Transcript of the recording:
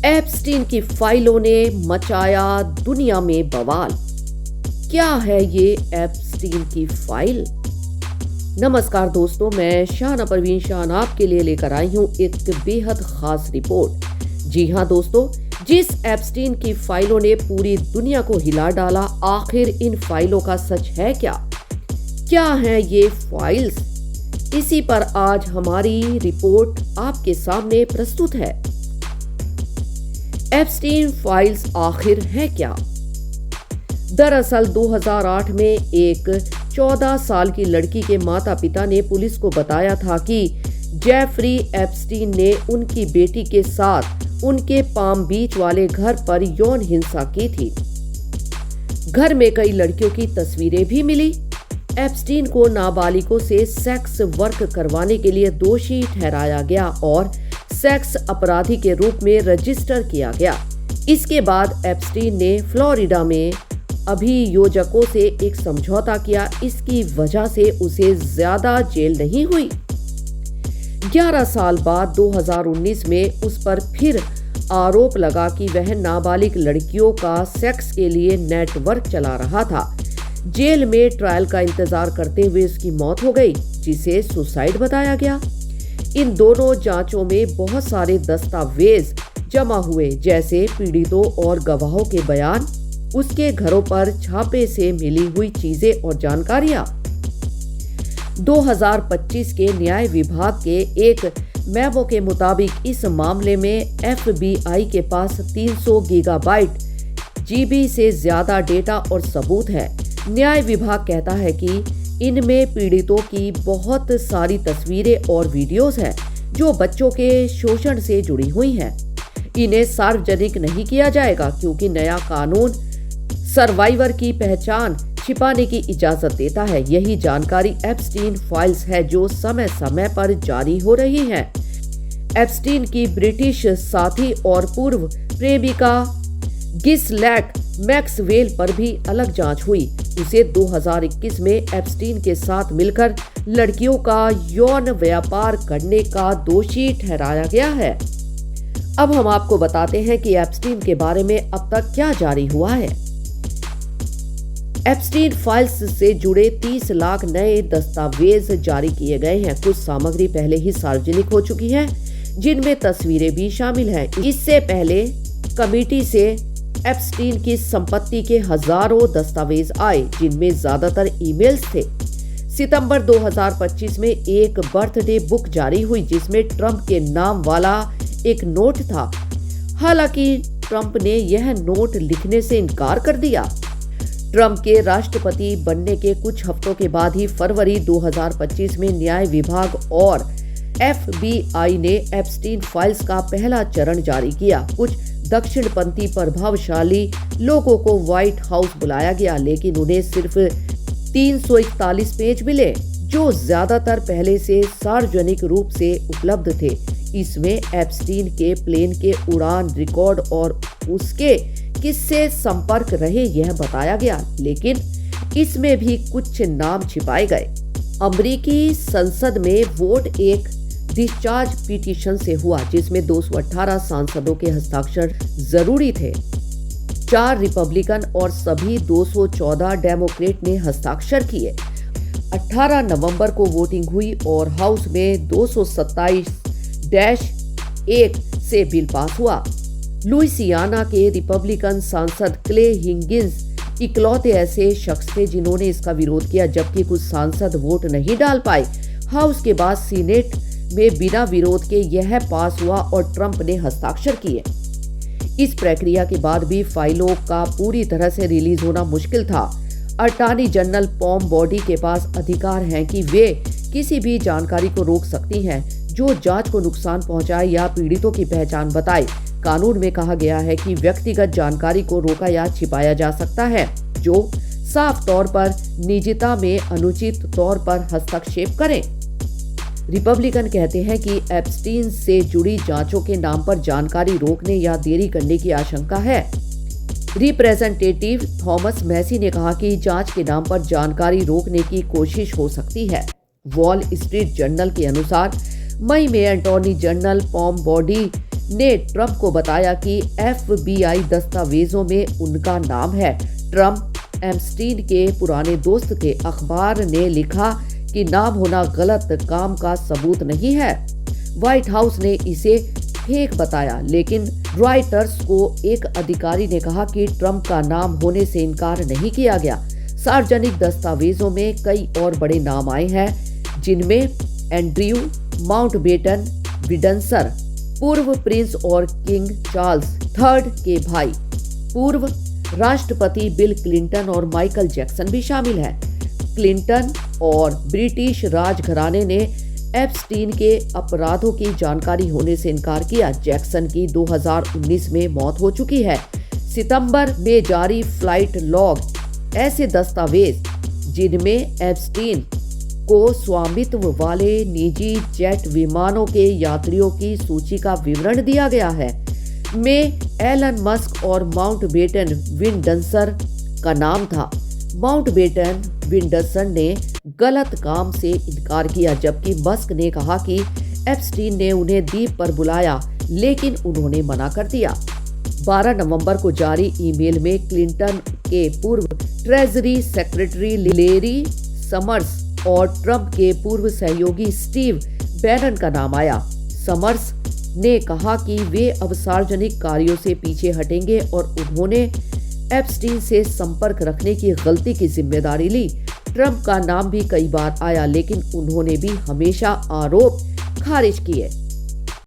Epstein की फाइलों ने मचाया दुनिया में बवाल। क्या है ये एप्स्टीन की फाइल? नमस्कार दोस्तों, मैं शाहना परवीन शान आपके लिए लेकर आई हूँ एक बेहद खास रिपोर्ट। जी हाँ दोस्तों, जिस एप्स्टीन की फाइलों ने पूरी दुनिया को हिला डाला, आखिर इन फाइलों का सच है क्या? क्या है ये फाइल्स? इसी पर आज हमारी रिपोर्ट आपके सामने प्रस्तुत है। एप्स्टीन फाइल्स आखिर है क्या? दरअसल 2008 में एक 14 साल की लड़की के माता पिता ने पुलिस को बताया था कि जेफरी एप्स्टीन ने उनकी बेटी के साथ उनके पाम बीच वाले घर पर यौन हिंसा की थी। घर में कई लड़कियों की तस्वीरें भी मिली। एप्स्टीन को नाबालिगों से सेक्स वर्क करवाने के लिए दोषी ठहराया गया और सेक्स अपराधी के रूप में रजिस्टर किया गया। इसके बाद एप्स्टीन ने फ्लोरिडा में अभियोजकों से एक समझौता किया। इसकी वजह से उसे ज्यादा जेल नहीं हुई। 11 साल बाद 2019 में उस पर फिर आरोप लगा कि वह नाबालिग लड़कियों का सेक्स के लिए नेटवर्क चला रहा था। जेल में ट्रायल का इंतजार करते हुए उसकी मौत हो गई, जिसे सुसाइड बताया गया। इन दोनों जांचों में बहुत सारे दस्तावेज जमा हुए, जैसे पीड़ितों और गवाहों के बयान, उसके घरों पर छापे से मिली हुई चीजें और जानकारियां। 2025 के न्याय विभाग के एक मेमो के मुताबिक इस मामले में FBI के पास 300 गीगाबाइट जीबी से ज्यादा डेटा और सबूत है। न्याय विभाग कहता है कि इनमें पीड़ितों की बहुत सारी तस्वीरें और वीडियोस हैं जो बच्चों के शोषण से जुड़ी हुई हैं। इन्हें सार्वजनिक नहीं किया जाएगा क्योंकि नया कानून सर्वाइवर की पहचान छिपाने की इजाजत देता है। यही जानकारी एप्स्टीन फाइल्स है जो समय समय पर जारी हो रही है। एप्स्टीन की ब्रिटिश साथी और पूर्व प्रेमिका गिसलैट मैक्सवेल पर भी अलग जांच हुई। उसे 2021 में एप्स्टीन के साथ मिलकर लड़कियों का यौन व्यापार करने का दोषी ठहराया गया है। अब हम आपको बताते हैं कि एप्स्टीन के बारे में अब तक क्या जारी हुआ है। एप्स्टीन फाइल्स से जुड़े 30 लाख नए दस्तावेज जारी किए गए हैं। कुछ सामग्री पहले ही सार्वजनिक हो चुकी है, जिनमें तस्वीरें भी शामिल हैं। इससे पहले कमेटी से एप्स्टीन की संपत्ति के हजारों दस्तावेज आए, जिनमें ज्यादातर ईमेल्स थे। सितंबर 2025 में एक बर्थडे बुक जारी हुई जिसमें ट्रंप के नाम वाला एक नोट था। हालांकि ट्रंप ने यह नोट लिखने से इनकार कर दिया। ट्रंप के राष्ट्रपति बनने के कुछ हफ्तों के बाद ही फरवरी 2025 में न्याय विभाग और FBI ने एप्स्टीन फाइल्स का पहला चरण जारी किया। कुछ दक्षिणपंथी प्रभावशाली लोगों को व्हाइट हाउस बुलाया गया, लेकिन उन्हें सिर्फ 341 पेज मिले, जो ज्यादातर पहले से सार्वजनिक रूप से उपलब्ध थे। इसमें एप्स्टीन के प्लेन के उड़ान रिकॉर्ड और उसके किससे संपर्क रहे यह बताया गया, लेकिन इसमें भी कुछ नाम छिपाए गए। अमेरिकी संसद में वोट एक डिस्चार्ज पिटीशन से हुआ, जिसमें 218 सांसदों के हस्ताक्षर जरूरी थे। 4 रिपब्लिकन और सभी 214 डेमोक्रेट ने हस्ताक्षर किए। 18 नवंबर को वोटिंग हुई और हाउस में 227-1 से बिल पास हुआ। लुइसियाना के रिपब्लिकन सांसद क्ले हिगिंस इकलौते ऐसे शख्स थे जिन्होंने इसका विरोध किया, जबकि कुछ सांसद वोट नहीं डाल पाए। हाउस के बाद सीनेट में बिना विरोध के यह पास हुआ और ट्रंप ने हस्ताक्षर किए। इस प्रक्रिया के बाद भी फाइलों का पूरी तरह से रिलीज होना मुश्किल था। अटॉर्नी जनरल पॉम बॉडी के पास अधिकार हैं कि वे किसी भी जानकारी को रोक सकती हैं जो जांच को नुकसान पहुंचाए या पीड़ितों की पहचान बताए। कानून में कहा गया है कि व्यक्तिगत जानकारी को रोका या छिपाया जा सकता है जो साफ तौर पर निजता में अनुचित तौर पर हस्तक्षेप करें। रिपब्लिकन कहते हैं कि एप्स्टीन से जुड़ी जांचों के नाम पर जानकारी रोकने या देरी करने की आशंका है। रिप्रेजेंटेटिव थॉमस मैसी ने कहा कि जांच के नाम पर जानकारी रोकने की कोशिश हो सकती है। वॉल स्ट्रीट जर्नल के अनुसार मई में अटॉर्नी जनरल पॉम बॉडी ने ट्रंप को बताया कि FBI दस्तावेजों में उनका नाम है। ट्रंप एप्स्टीन के पुराने दोस्त के अखबार ने लिखा कि नाम होना गलत काम का सबूत नहीं है। व्हाइट हाउस ने इसे फेक बताया, लेकिन रॉयटर्स को एक अधिकारी ने कहा कि ट्रंप का नाम होने से इनकार नहीं किया गया। सार्वजनिक दस्तावेजों में कई और बड़े नाम आए हैं, जिनमें एंड्रयू माउंटबेटन विंडसर, पूर्व प्रिंस और किंग चार्ल्स III के भाई, पूर्व राष्ट्रपति बिल क्लिंटन और माइकल जैक्सन भी शामिल हैं। क्लिंटन और ब्रिटिश राजघराने ने एप्स्टीन के अपराधों की जानकारी होने से इनकार किया। जैक्सन की 2019 में मौत हो चुकी है। सितंबर में जारी फ्लाइट लॉग ऐसे दस्तावेज जिनमें एप्स्टीन को स्वामित्व वाले निजी जेट विमानों के यात्रियों की सूची का विवरण दिया गया है, में एलन मस्क और माउंटबेटन विंडसर का नाम था। माउंटबेटन विंडसर ने गलत काम से इनकार किया, जबकि मस्क ने कहा कि एप्स्टीन ने उन्हें द्वीप पर बुलाया, लेकिन उन्होंने मना कर दिया। 12 नवंबर को जारी ईमेल में क्लिंटन के पूर्व ट्रेजरी सेक्रेटरी लैरी समर्स और ट्रंप के पूर्व सहयोगी स्टीव बैनन का नाम आया। समर्स ने कहा कि वे अब सार्वजनिक कार्यों से पीछे हटेंगे और उन्होंने एप्स्टीन से संपर्क रखने की गलती की जिम्मेदारी ली। ट्रंप का नाम भी कई बार आया, लेकिन उन्होंने भी हमेशा आरोप खारिज किए।